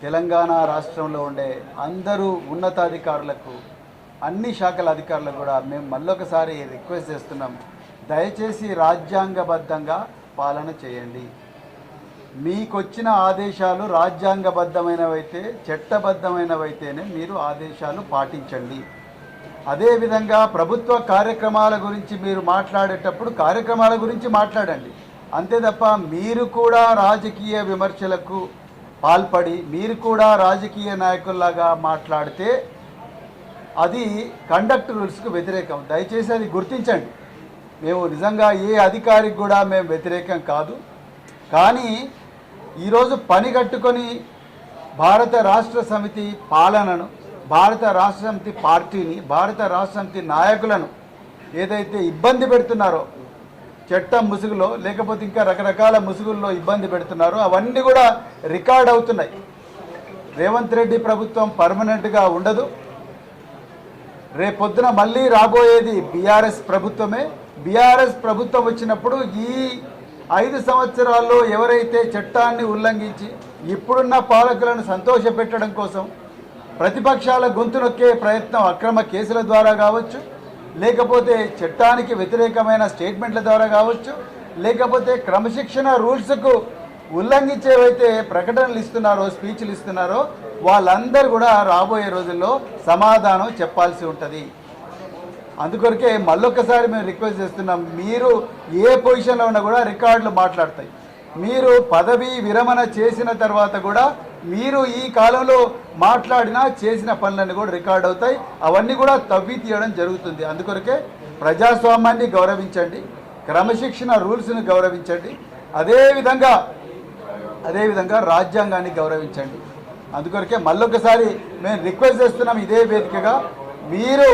తెలంగాణ రాష్ట్రంలో ఉండే అందరూ ఉన్నతాధికారులకు అన్ని శాఖల అధికారులకు కూడా మేము మళ్ళొకసారి రిక్వెస్ట్ చేస్తున్నాం. దయచేసి రాజ్యాంగబద్ధంగా పాలన చేయండి. మీకొచ్చిన ఆదేశాలు రాజ్యాంగబద్ధమైనవైతే, చట్టబద్ధమైనవైతేనే మీరు ఆదేశాలు పాటించండి. అదేవిధంగా ప్రభుత్వ కార్యక్రమాల గురించి మీరు మాట్లాడేటప్పుడు కార్యక్రమాల గురించి మాట్లాడండి. అంతే తప్ప మీరు కూడా రాజకీయ విమర్శలకు పాల్పడి మీరు కూడా రాజకీయ నాయకుల్లాగా మాట్లాడితే అది కండక్ట్ రూల్స్కు వ్యతిరేకం. దయచేసి అది గుర్తించండి. మేము నిజంగా ఏ అధికారికి కూడా మేము వ్యతిరేకం కాదు. కానీ ఈరోజు పని కట్టుకొని భారత రాష్ట్ర సమితి పాలనను, భారత రాష్ట్ర సమితి పార్టీని, భారత రాష్ట్ర సమితి నాయకులను ఏదైతే ఇబ్బంది పెడుతున్నారో, చట్టం ముసుగులో లేకపోతే ఇంకా రకరకాల ముసుగుల్లో ఇబ్బంది పెడుతున్నారో అవన్నీ కూడా రికార్డ్ అవుతున్నాయి. రేవంత్ రెడ్డి ప్రభుత్వం పర్మనెంట్గా ఉండదు. రేపొద్దున మళ్ళీ రాబోయేది బీఆర్ఎస్ ప్రభుత్వమే. బీఆర్ఎస్ ప్రభుత్వం వచ్చినప్పుడు ఈ 5 సంవత్సరాల్లో ఎవరైతే చట్టాన్ని ఉల్లంఘించి ఇప్పుడున్న పాలకులను సంతోషపెట్టడం కోసం ప్రతిపక్షాల గొంతు నొక్కే ప్రయత్నం అక్రమ కేసుల ద్వారా కావచ్చు, లేకపోతే చట్టానికి వ్యతిరేకమైన స్టేట్మెంట్ల ద్వారా కావచ్చు, లేకపోతే క్రమశిక్షణ రూల్స్కు ఉల్లంఘించేవైతే ప్రకటనలు ఇస్తున్నారో, స్పీచ్లు ఇస్తున్నారో వాళ్ళందరూ కూడా రాబోయే రోజుల్లో సమాధానం చెప్పాల్సి ఉంటుంది. అందుకొరకే మళ్ళొక్కసారి మేము రిక్వెస్ట్ చేస్తున్నాం. మీరు ఏ పొజిషన్లో ఉన్నా కూడా రికార్డులు మాట్లాడతాయి. మీరు పదవీ విరమణ చేసిన తర్వాత కూడా మీరు ఈ కాలంలో మాట్లాడినా చేసిన పనులన్నీ కూడా రికార్డ్ అవుతాయి. అవన్నీ కూడా తవ్వి తీయడం జరుగుతుంది. అందుకొరకే ప్రజాస్వామ్యాన్ని గౌరవించండి, క్రమశిక్షణ రూల్స్ని గౌరవించండి, అదేవిధంగా రాజ్యాంగాన్ని గౌరవించండి. అందుకొరకే మళ్ళొకసారి మేము రిక్వెస్ట్ చేస్తున్నాం. ఇదే వేదికగా మీరు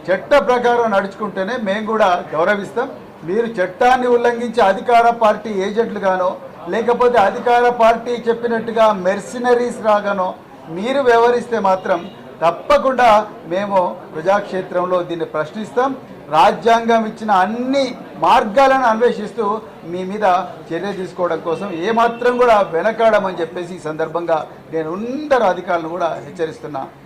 చట్ట ప్రకారం నడుచుకుంటేనే మేము కూడా గౌరవిస్తాం. మీరు చట్టాన్ని ఉల్లంఘించి అధికార పార్టీ ఏజెంట్లుగానో, లేకపోతే అధికార పార్టీ చెప్పినట్టుగా మెర్సినరీస్ రాగానో మీరు వ్యవహరిస్తే మాత్రం తప్పకుండా మేము ప్రజాక్షేత్రంలో దీన్ని ప్రశ్నిస్తాం. రాజ్యాంగం ఇచ్చిన అన్ని మార్గాలను అన్వేషిస్తూ మీ మీద చర్య తీసుకోవడం కోసం ఏమాత్రం కూడా వెనకాడమని చెప్పేసి ఈ సందర్భంగా నేను అందరు అధికారులను కూడా హెచ్చరిస్తున్నా.